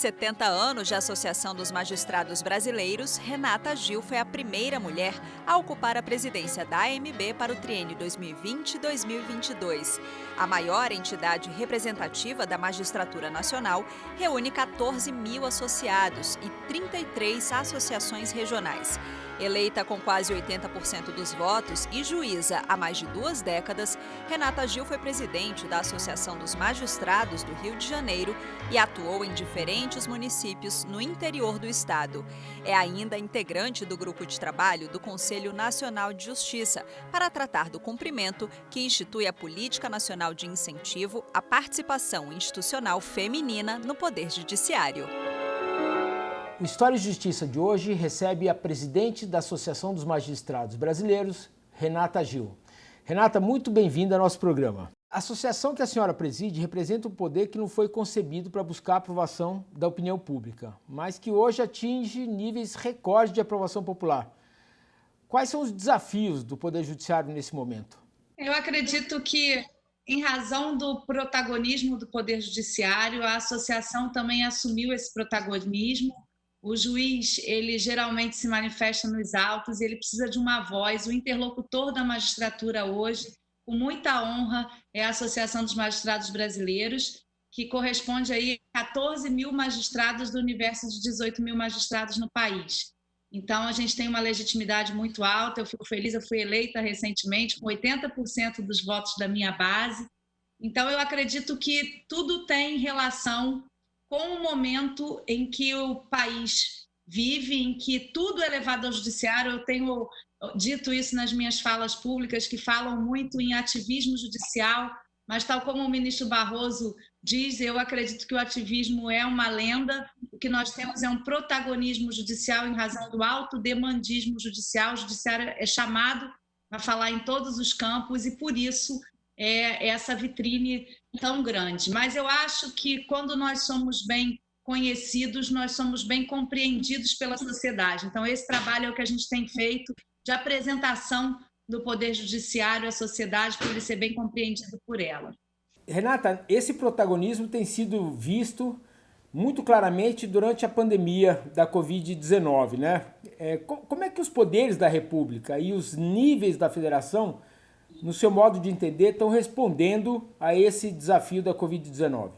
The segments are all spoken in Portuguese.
70 anos de Associação dos Magistrados Brasileiros, Renata Gil foi a primeira mulher a ocupar a presidência da AMB para o triênio 2020-2022. A maior entidade representativa da magistratura nacional reúne 14 mil associados e 33 associações regionais. Eleita com quase 80% dos votos e juíza há mais de 2 décadas, Renata Gil foi presidente da Associação dos Magistrados do Rio de Janeiro e atuou em diferentes municípios no interior do estado. É ainda integrante do grupo de trabalho do Conselho Nacional de Justiça para tratar do cumprimento que institui a Política Nacional de Incentivo à Participação Institucional Feminina no Poder Judiciário. O História e Justiça de hoje recebe a presidente da Associação dos Magistrados Brasileiros, Renata Gil. Renata, muito bem-vinda ao nosso programa. A associação que a senhora preside representa um poder que não foi concebido para buscar a aprovação da opinião pública, mas que hoje atinge níveis recordes de aprovação popular. Quais são os desafios do Poder Judiciário nesse momento? Eu acredito que, em razão do protagonismo do Poder Judiciário, a associação também assumiu esse protagonismo. O juiz, ele geralmente se manifesta nos autos, ele precisa de uma voz. O interlocutor da magistratura hoje, com muita honra, é a Associação dos Magistrados Brasileiros, que corresponde aí a 14 mil magistrados do universo de 18 mil magistrados no país. Então, a gente tem uma legitimidade muito alta. Eu fico feliz, eu fui eleita recentemente com 80% dos votos da minha base. Então, eu acredito que tudo tem relação com o momento em que o país vive, em que tudo é levado ao judiciário. Eu tenho dito isso nas minhas falas públicas, que falam muito em ativismo judicial, mas tal como o ministro Barroso diz, eu acredito que o ativismo é uma lenda. O que nós temos é um protagonismo judicial em razão do alto demandismo judicial. O judiciário é chamado a falar em todos os campos e, por isso, é essa vitrine tão grande. Mas eu acho que quando nós somos bem conhecidos, nós somos bem compreendidos pela sociedade. Então, esse trabalho é o que a gente tem feito de apresentação do Poder Judiciário à sociedade, para ele ser bem compreendido por ela. Renata, esse protagonismo tem sido visto muito claramente durante a pandemia da Covid-19, né? Como é que os poderes da República e os níveis da federação, no seu modo de entender, estão respondendo a esse desafio da Covid-19?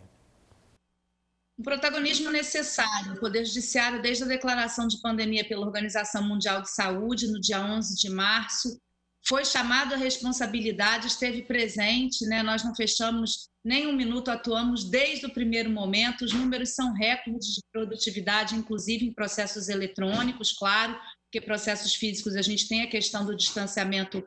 Um protagonismo necessário. O Poder Judiciário, desde a declaração de pandemia pela Organização Mundial de Saúde, no dia 11 de março, foi chamado à responsabilidade, esteve presente, né? Nós não fechamos nem um minuto, atuamos desde o primeiro momento. Os números são recordes de produtividade, inclusive em processos eletrônicos, claro, porque processos físicos a gente tem a questão do distanciamento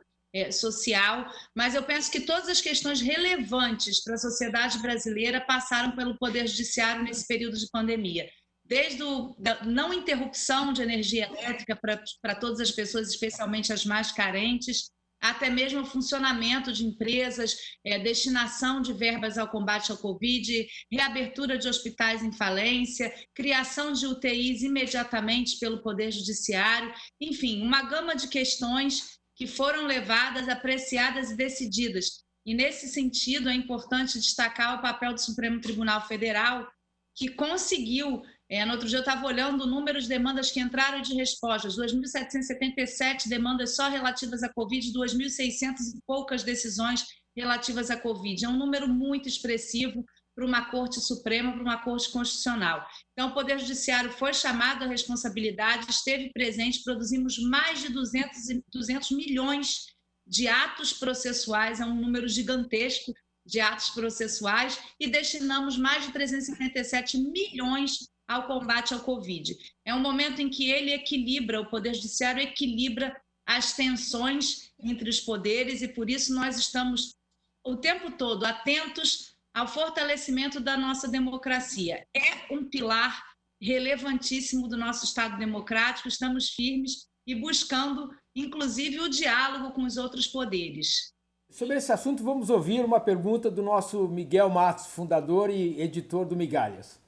social, mas eu penso que todas as questões relevantes para a sociedade brasileira passaram pelo Poder Judiciário nesse período de pandemia. Desde a não interrupção de energia elétrica para todas as pessoas, especialmente as mais carentes, até mesmo o funcionamento de empresas, destinação de verbas ao combate ao Covid, reabertura de hospitais em falência, criação de UTIs imediatamente pelo Poder Judiciário, enfim, uma gama de questões que foram levadas, apreciadas e decididas. E, nesse sentido, é importante destacar o papel do Supremo Tribunal Federal, que conseguiu, no outro dia eu estava olhando o número de demandas que entraram de respostas, 2.777 demandas só relativas à Covid, 2.600 e poucas decisões relativas à Covid. É um número muito expressivo para uma Corte Suprema, para uma Corte Constitucional. Então, o Poder Judiciário foi chamado à responsabilidade, esteve presente, produzimos mais de 200 milhões de atos processuais, é um número gigantesco de atos processuais, e destinamos mais de 357 milhões ao combate ao Covid. É um momento em que ele equilibra, o Poder Judiciário equilibra as tensões entre os poderes, e por isso nós estamos o tempo todo atentos ao fortalecimento da nossa democracia. É um pilar relevantíssimo do nosso Estado democrático, estamos firmes e buscando, inclusive, o diálogo com os outros poderes. Sobre esse assunto, vamos ouvir uma pergunta do nosso Miguel Matos, fundador e editor do Migalhas.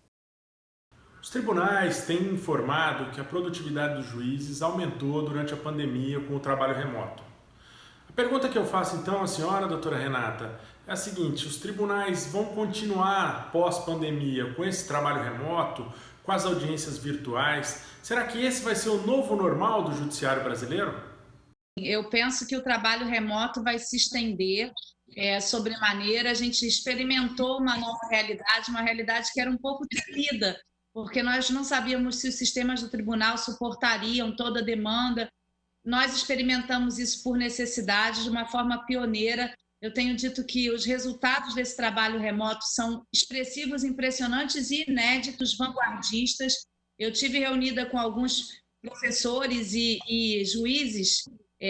Os tribunais têm informado que a produtividade dos juízes aumentou durante a pandemia com o trabalho remoto. A pergunta que eu faço então à senhora, doutora Renata, é a seguinte: os tribunais vão continuar pós-pandemia com esse trabalho remoto, com as audiências virtuais? Será que esse vai ser o novo normal do judiciário brasileiro? Eu penso que o trabalho remoto vai se estender sobremaneira. A gente experimentou uma nova realidade, uma realidade que era um pouco temida, porque nós não sabíamos se os sistemas do tribunal suportariam toda a demanda. Nós experimentamos isso por necessidade, de uma forma pioneira. Eu tenho dito que os resultados desse trabalho remoto são expressivos, impressionantes e inéditos, vanguardistas. Eu tive reunida com alguns professores e juízes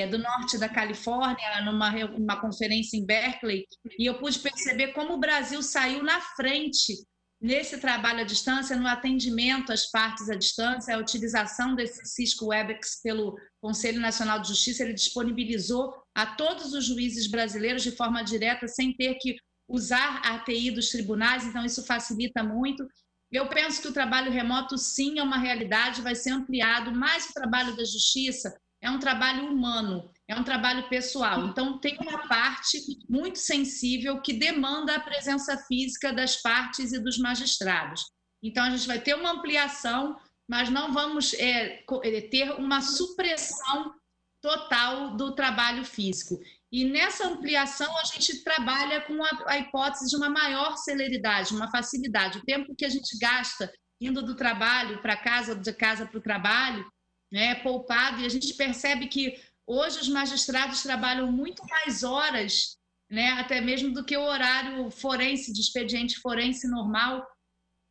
do norte da Califórnia, numa conferência em Berkeley, e eu pude perceber como o Brasil saiu na frente nesse trabalho à distância, no atendimento às partes à distância, a utilização desse Cisco Webex pelo Conselho Nacional de Justiça. Ele disponibilizou a todos os juízes brasileiros de forma direta, sem ter que usar a API dos tribunais, então isso facilita muito. Eu penso que o trabalho remoto, sim, é uma realidade, vai ser ampliado, mas o trabalho da justiça é um trabalho humano, é um trabalho pessoal. Então, tem uma parte muito sensível que demanda a presença física das partes e dos magistrados. Então, a gente vai ter uma ampliação, mas não vamos ter uma supressão total do trabalho físico. E nessa ampliação, a gente trabalha com a hipótese de uma maior celeridade, uma facilidade. O tempo que a gente gasta indo do trabalho para casa, de casa para o trabalho, é poupado, e a gente percebe que hoje os magistrados trabalham muito mais horas, né, até mesmo do que o horário forense, de expediente forense normal,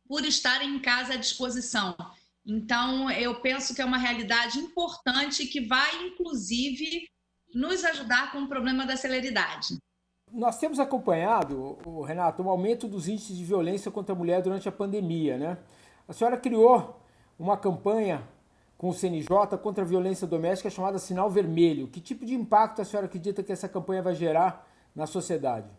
por estarem em casa à disposição. Então, eu penso que é uma realidade importante que vai, inclusive, nos ajudar com o problema da celeridade. Nós temos acompanhado, Renato, um aumento dos índices de violência contra a mulher durante a pandemia, né? A senhora criou uma campanha com o CNJ contra a violência doméstica chamada Sinal Vermelho. Que tipo de impacto a senhora acredita que essa campanha vai gerar na sociedade?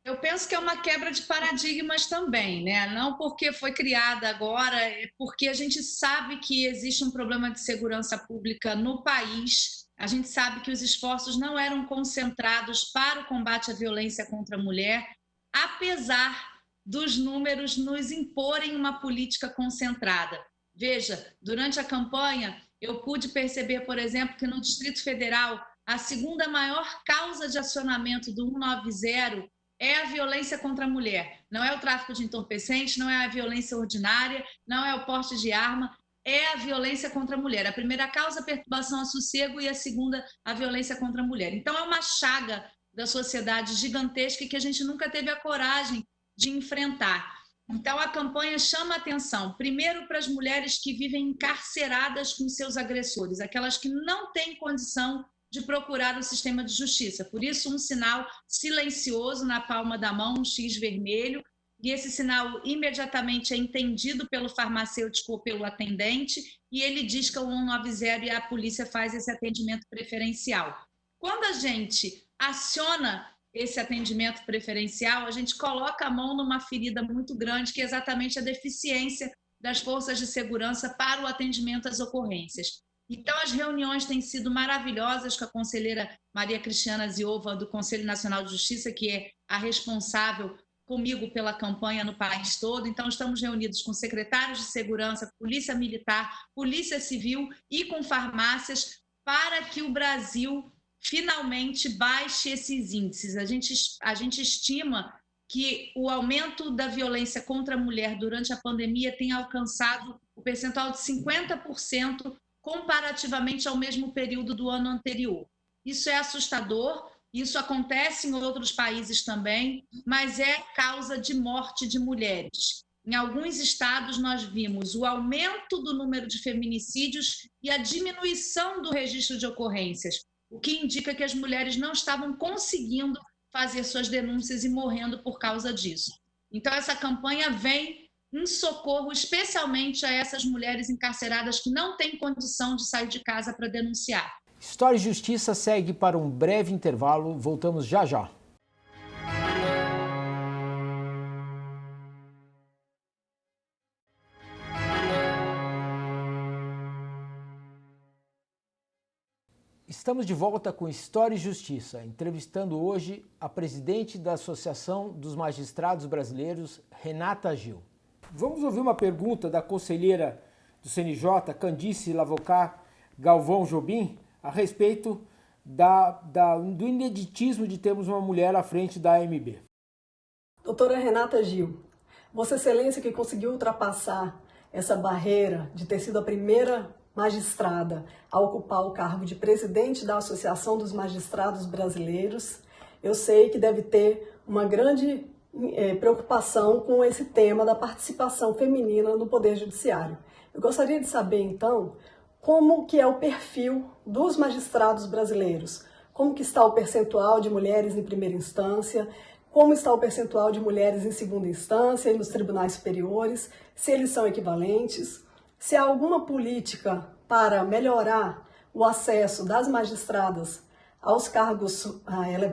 Eu penso que é uma quebra de paradigmas também, né? Não porque foi criada agora, é porque a gente sabe que existe um problema de segurança pública no país. A gente sabe que os esforços não eram concentrados para o combate à violência contra a mulher, apesar dos números nos imporem uma política concentrada. Veja, durante a campanha, eu pude perceber, por exemplo, que no Distrito Federal, a segunda maior causa de acionamento do 190 é a violência contra a mulher. Não é o tráfico de entorpecentes, não é a violência ordinária, não é o porte de arma, é a violência contra a mulher. A primeira causa, a perturbação ao sossego, e a segunda, a violência contra a mulher. Então, é uma chaga da sociedade gigantesca que a gente nunca teve a coragem de enfrentar. Então, a campanha chama atenção, primeiro, para as mulheres que vivem encarceradas com seus agressores, aquelas que não têm condição de procurar o sistema de justiça. Por isso, um sinal silencioso na palma da mão, um X vermelho, e esse sinal imediatamente é entendido pelo farmacêutico ou pelo atendente, e ele diz que é o 190 e a polícia faz esse atendimento preferencial. Quando a gente aciona esse atendimento preferencial, a gente coloca a mão numa ferida muito grande, que é exatamente a deficiência das forças de segurança para o atendimento às ocorrências. Então, as reuniões têm sido maravilhosas com a conselheira Maria Cristiana Ziova, do Conselho Nacional de Justiça, que é a responsável comigo pela campanha no país todo. Então, estamos reunidos com secretários de segurança, polícia militar, polícia civil e com farmácias para que o Brasil finalmente baixe esses índices. A gente estima que o aumento da violência contra a mulher durante a pandemia tenha alcançado o percentual de 50%, comparativamente ao mesmo período do ano anterior. Isso é assustador, isso acontece em outros países também, mas é causa de morte de mulheres. Em alguns estados, nós vimos o aumento do número de feminicídios e a diminuição do registro de ocorrências, o que indica que as mulheres não estavam conseguindo fazer suas denúncias e morrendo por causa disso. Então, essa campanha vem em socorro especialmente a essas mulheres encarceradas que não têm condição de sair de casa para denunciar. História e Justiça segue para um breve intervalo. Voltamos já já. Estamos de volta com História e Justiça, entrevistando hoje a presidente da Associação dos Magistrados Brasileiros, Renata Gil. Vamos ouvir uma pergunta da conselheira do CNJ, Candice Lavocar Galvão Jobim, a respeito do ineditismo de termos uma mulher à frente da AMB. Doutora Renata Gil, Vossa Excelência que conseguiu ultrapassar essa barreira de ter sido a primeira magistrada a ocupar o cargo de presidente da Associação dos Magistrados Brasileiros, eu sei que deve ter uma grande preocupação com esse tema da participação feminina no Poder Judiciário. Eu gostaria de saber, então, como que é o perfil dos magistrados brasileiros, como que está o percentual de mulheres em primeira instância, como está o percentual de mulheres em segunda instância e nos tribunais superiores, se eles são equivalentes, se há alguma política para melhorar o acesso das magistradas aos cargos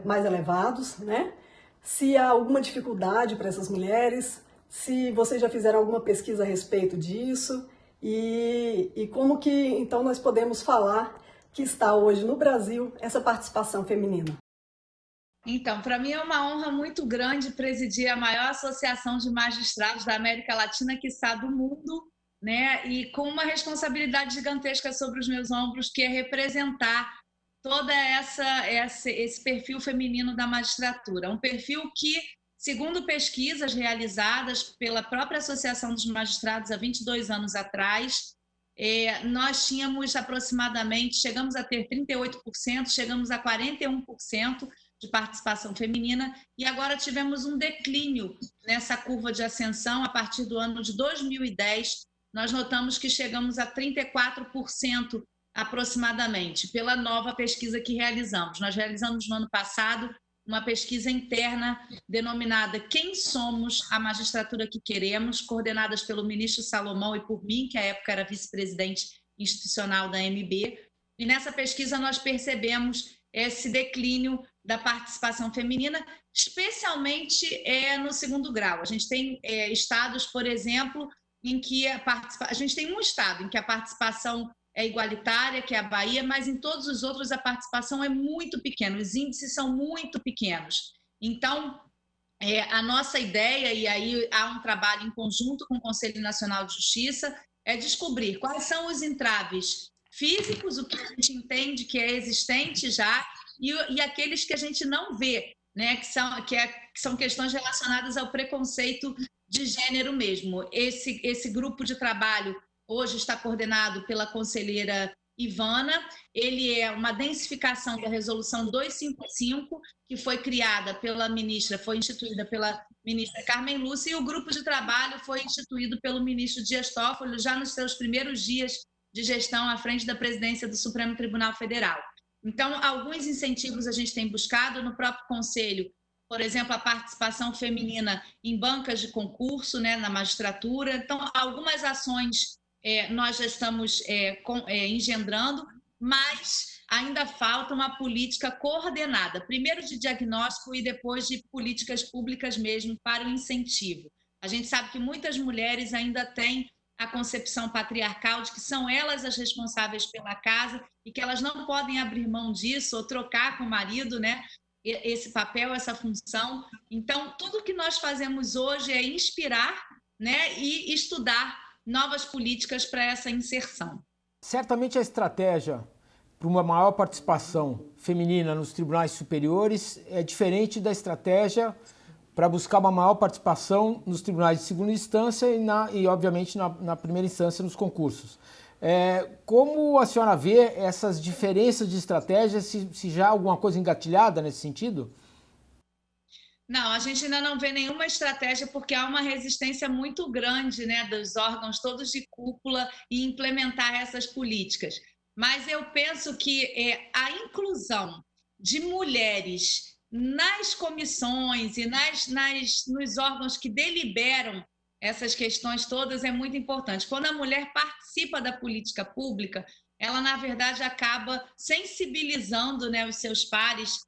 mais elevados, né? Se há alguma dificuldade para essas mulheres, se vocês já fizeram alguma pesquisa a respeito disso e como que então nós podemos falar que está hoje no Brasil essa participação feminina. Então, para mim é uma honra muito grande presidir a maior associação de magistrados da América Latina, quiçá do mundo, né? E com uma responsabilidade gigantesca sobre os meus ombros, que é representar toda esse perfil feminino da magistratura. Um perfil que, segundo pesquisas realizadas pela própria Associação dos Magistrados há 22 anos atrás, nós tínhamos aproximadamente, chegamos a ter 38%, chegamos a 41% de participação feminina, e agora tivemos um declínio nessa curva de ascensão. A partir do ano de 2010, nós notamos que chegamos a 34% aproximadamente, pela nova pesquisa que realizamos. Nós realizamos no ano passado uma pesquisa interna denominada Quem Somos? A Magistratura que Queremos, coordenadas pelo ministro Salomão e por mim, que à época era vice-presidente institucional da AMB, e nessa pesquisa nós percebemos esse declínio da participação feminina, especialmente no segundo grau. A gente tem estados, por exemplo, em que a gente tem um estado em que a participação é igualitária, que é a Bahia, mas em todos os outros a participação é muito pequena, os índices são muito pequenos. Então, a nossa ideia, e aí há um trabalho em conjunto com o Conselho Nacional de Justiça, é descobrir quais são os entraves físicos, o que a gente entende que é existente já, e aqueles que a gente não vê, né, que são questões relacionadas ao preconceito de gênero mesmo. Esse grupo de trabalho hoje está coordenado pela conselheira Ivana. Ele é uma densificação da resolução 255, que foi criada foi instituída pela ministra Carmen Lúcia, e o grupo de trabalho foi instituído pelo ministro Dias Toffoli já nos seus primeiros dias de gestão à frente da presidência do Supremo Tribunal Federal. Então, alguns incentivos a gente tem buscado no próprio Conselho, por exemplo, a participação feminina em bancas de concurso, né, na magistratura. Então, algumas ações nós já estamos engendrando, mas ainda falta uma política coordenada, primeiro de diagnóstico e depois de políticas públicas mesmo para o incentivo. A gente sabe que muitas mulheres ainda têm a concepção patriarcal de que são elas as responsáveis pela casa e que elas não podem abrir mão disso ou trocar com o marido, né, esse papel, essa função. Então, tudo que nós fazemos hoje é inspirar, né, e estudar novas políticas para essa inserção. Certamente a estratégia para uma maior participação feminina nos tribunais superiores é diferente da estratégia para buscar uma maior participação nos tribunais de segunda instância e obviamente, na primeira instância, nos concursos. Como a senhora vê essas diferenças de estratégia, se já há alguma coisa engatilhada nesse sentido? Não, a gente ainda não vê nenhuma estratégia porque há uma resistência muito grande, né, dos órgãos todos de cúpula em implementar essas políticas. Mas eu penso que a inclusão de mulheres nas comissões e nos órgãos que deliberam essas questões todas é muito importante. Quando a mulher participa da política pública, ela, na verdade, acaba sensibilizando, né, os seus pares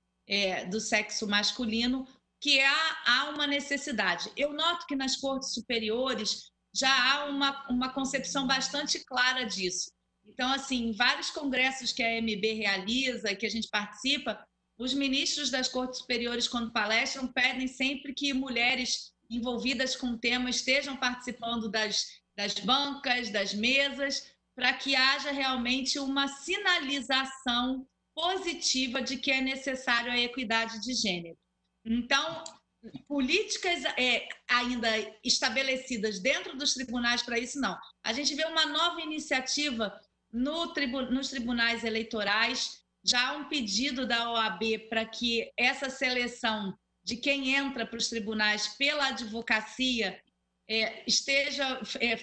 do sexo masculino, que há uma necessidade. Eu noto que nas cortes superiores já há uma concepção bastante clara disso. Então, assim, em vários congressos que a AMB realiza, que a gente participa, os ministros das Cortes Superiores, quando palestram, pedem sempre que mulheres envolvidas com o tema estejam participando das bancas, das mesas, para que haja realmente uma sinalização positiva de que é necessário a equidade de gênero. Então, políticas ainda estabelecidas dentro dos tribunais para isso, não. A gente vê uma nova iniciativa nos tribunais eleitorais, já há um pedido da OAB para que essa seleção de quem entra para os tribunais pela advocacia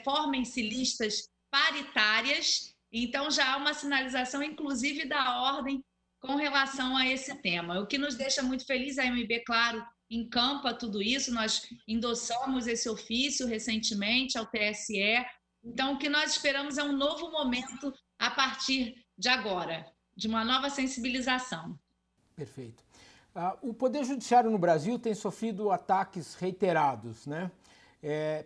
formem-se listas paritárias. Então, já há uma sinalização, inclusive, da ordem com relação a esse tema. O que nos deixa muito feliz, a AMB, claro, encampa tudo isso, nós endossamos esse ofício recentemente ao TSE. Então, o que nós esperamos é um novo momento a partir de agora, de uma nova sensibilização. Perfeito. O Poder Judiciário no Brasil tem sofrido ataques reiterados, né?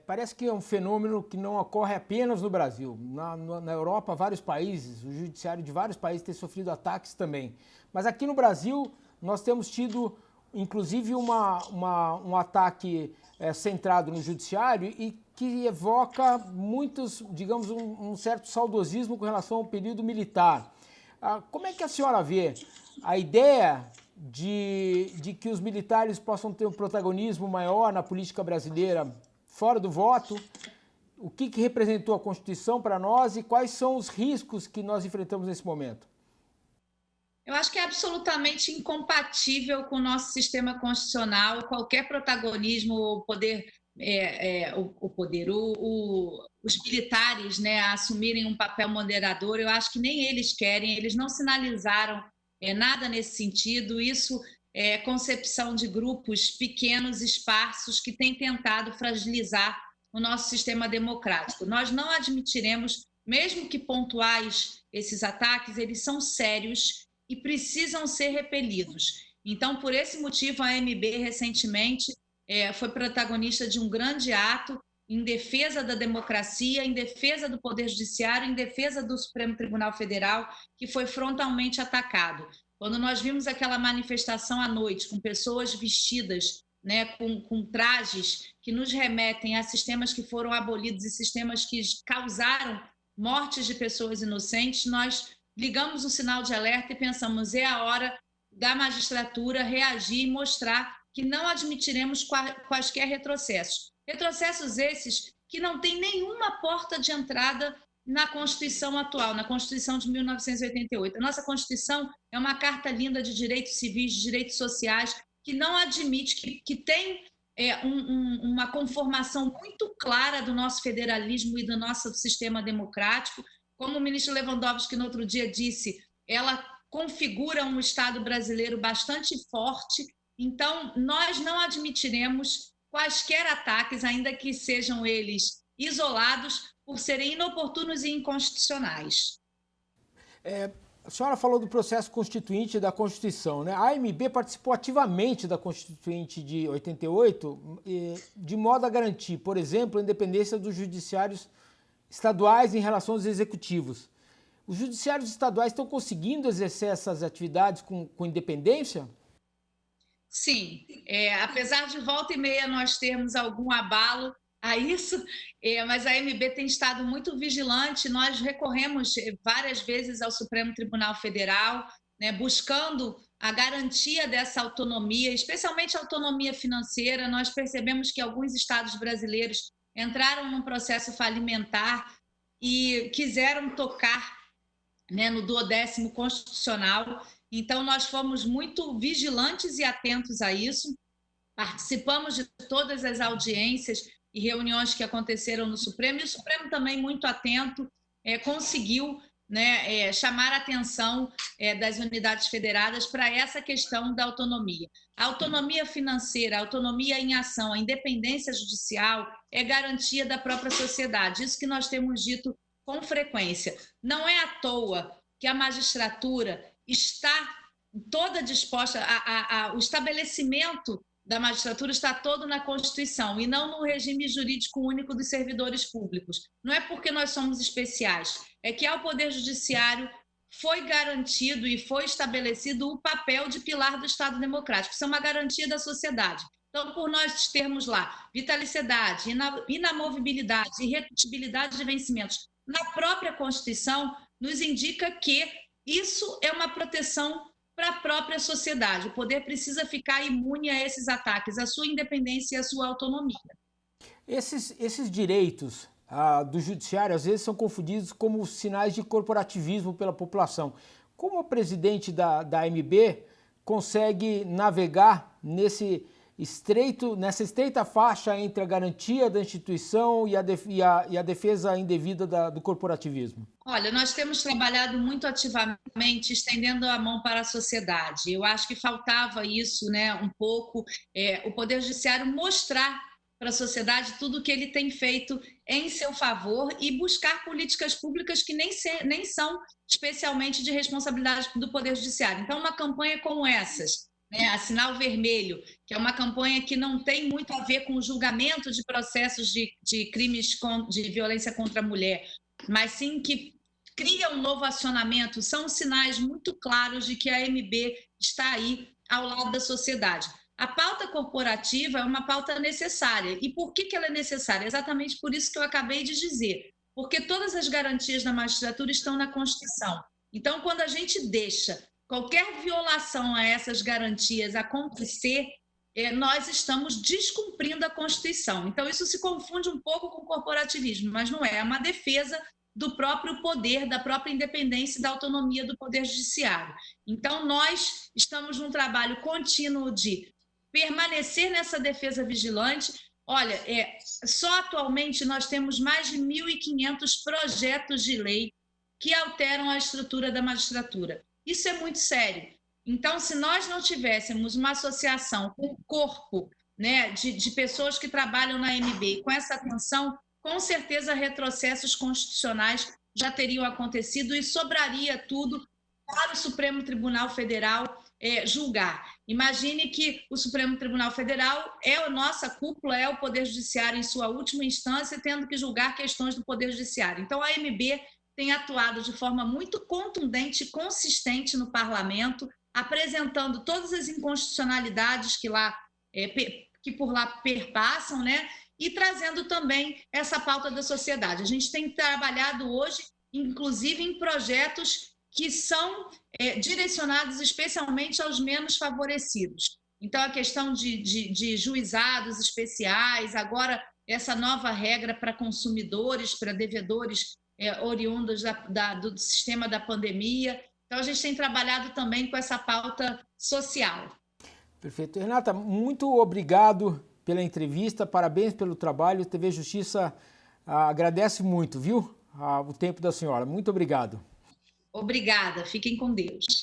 Parece que é um fenômeno que não ocorre apenas no Brasil. Na Europa, vários países, o judiciário de vários países tem sofrido ataques também. Mas aqui no Brasil, nós temos tido, inclusive, um ataque centrado no judiciário e que evoca muitos, digamos, um certo saudosismo com relação ao período militar. Como é que a senhora vê a ideia de que os militares possam ter um protagonismo maior na política brasileira fora do voto? O que representou a Constituição para nós e quais são os riscos que nós enfrentamos nesse momento? Eu acho que é absolutamente incompatível com o nosso sistema constitucional qualquer protagonismo, os militares, né, assumirem um papel moderador. Eu acho que nem eles querem, eles não sinalizaram nada nesse sentido. Isso é concepção de grupos pequenos, esparsos, que têm tentado fragilizar o nosso sistema democrático. Nós não admitiremos, mesmo que pontuais, esses ataques, eles são sérios e precisam ser repelidos. Então, por esse motivo, a AMB recentemente foi protagonista de um grande ato em defesa da democracia, em defesa do Poder Judiciário, em defesa do Supremo Tribunal Federal, que foi frontalmente atacado. Quando nós vimos aquela manifestação à noite, com pessoas vestidas, né, com trajes que nos remetem a sistemas que foram abolidos e sistemas que causaram mortes de pessoas inocentes, nós ligamos um sinal de alerta e pensamos, é a hora da magistratura reagir e mostrar que não admitiremos quaisquer retrocessos. Retrocessos esses que não têm nenhuma porta de entrada na Constituição atual, na Constituição de 1988. A nossa Constituição é uma carta linda de direitos civis, de direitos sociais, que não admite, que tem uma conformação muito clara do nosso federalismo e do nosso sistema democrático. Como o ministro Lewandowski, no outro dia, disse, ela configura um Estado brasileiro bastante forte. Então, nós não admitiremos quaisquer ataques, ainda que sejam eles isolados, por serem inoportunos e inconstitucionais. A senhora falou do processo constituinte da Constituição, né? A AMB participou ativamente da Constituinte de 88, de modo a garantir, por exemplo, a independência dos judiciários estaduais em relação aos executivos. Os judiciários estaduais estão conseguindo exercer essas atividades com independência? Sim, apesar de volta e meia nós termos algum abalo a isso, mas a AMB tem estado muito vigilante. Nós recorremos várias vezes ao Supremo Tribunal Federal, né, buscando a garantia dessa autonomia, especialmente a autonomia financeira. Nós percebemos que alguns estados brasileiros entraram num processo falimentar e quiseram tocar, né, no 12º Constitucional. Então, nós fomos muito vigilantes e atentos a isso. Participamos de todas as audiências e reuniões que aconteceram no Supremo, e o Supremo também muito atento, conseguiu, né, chamar a atenção das unidades federadas para essa questão da autonomia. A autonomia financeira, a autonomia em ação, a independência judicial é garantia da própria sociedade. Isso que nós temos dito com frequência. Não é à toa que a magistratura está toda disposta, o estabelecimento da magistratura está todo na Constituição e não no regime jurídico único dos servidores públicos. Não é porque nós somos especiais, é que ao Poder Judiciário foi garantido e foi estabelecido o papel de pilar do Estado Democrático. Isso é uma garantia da sociedade. Então, por nós termos lá vitaliciedade, inamovibilidade, irrepetibilidade de vencimentos na própria Constituição, nos indica que isso é uma proteção para a própria sociedade. O poder precisa ficar imune a esses ataques, a sua independência e a sua autonomia. Esses direitos do judiciário às vezes são confundidos como sinais de corporativismo pela população. Como a presidente da AMB consegue navegar nessa estreita faixa entre a garantia da instituição e a defesa indevida do corporativismo? Olha, nós temos trabalhado muito ativamente, estendendo a mão para a sociedade. Eu acho que faltava isso, né, um pouco, o Poder Judiciário mostrar para a sociedade tudo o que ele tem feito em seu favor e buscar políticas públicas que nem são especialmente de responsabilidade do Poder Judiciário. Então, uma campanha como essas, né, a Sinal Vermelho, que é uma campanha que não tem muito a ver com o julgamento de processos de crimes de violência contra a mulher, mas sim que cria um novo acionamento, são sinais muito claros de que a AMB está aí ao lado da sociedade. A pauta corporativa é uma pauta necessária. E por que ela é necessária? Exatamente por isso que eu acabei de dizer. Porque todas as garantias da magistratura estão na Constituição. Então, quando a gente deixa qualquer violação a essas garantias acontecer, nós estamos descumprindo a Constituição. Então, isso se confunde um pouco com o corporativismo, mas não é. É uma defesa do próprio poder, da própria independência e da autonomia do Poder Judiciário. Então, nós estamos num trabalho contínuo de permanecer nessa defesa vigilante. Olha, só atualmente nós temos mais de 1.500 projetos de lei que alteram a estrutura da magistratura. Isso é muito sério. Então, se nós não tivéssemos uma associação com o corpo, né, de pessoas que trabalham na AMB com essa atenção, com certeza retrocessos constitucionais já teriam acontecido e sobraria tudo para o Supremo Tribunal Federal julgar. Imagine que o Supremo Tribunal Federal é a nossa cúpula, é o Poder Judiciário em sua última instância, tendo que julgar questões do Poder Judiciário. Então, a AMB tem atuado de forma muito contundente e consistente no parlamento, apresentando todas as inconstitucionalidades que por lá perpassam, né? E trazendo também essa pauta da sociedade. A gente tem trabalhado hoje, inclusive, em projetos que são direcionados especialmente aos menos favorecidos. Então, a questão de juizados especiais, agora essa nova regra para consumidores, para devedores oriundos do sistema da pandemia. Então, a gente tem trabalhado também com essa pauta social. Perfeito. Renata, muito obrigado pela entrevista, parabéns pelo trabalho. A TV Justiça agradece muito, viu? O tempo da senhora. Muito obrigado. Obrigada, fiquem com Deus.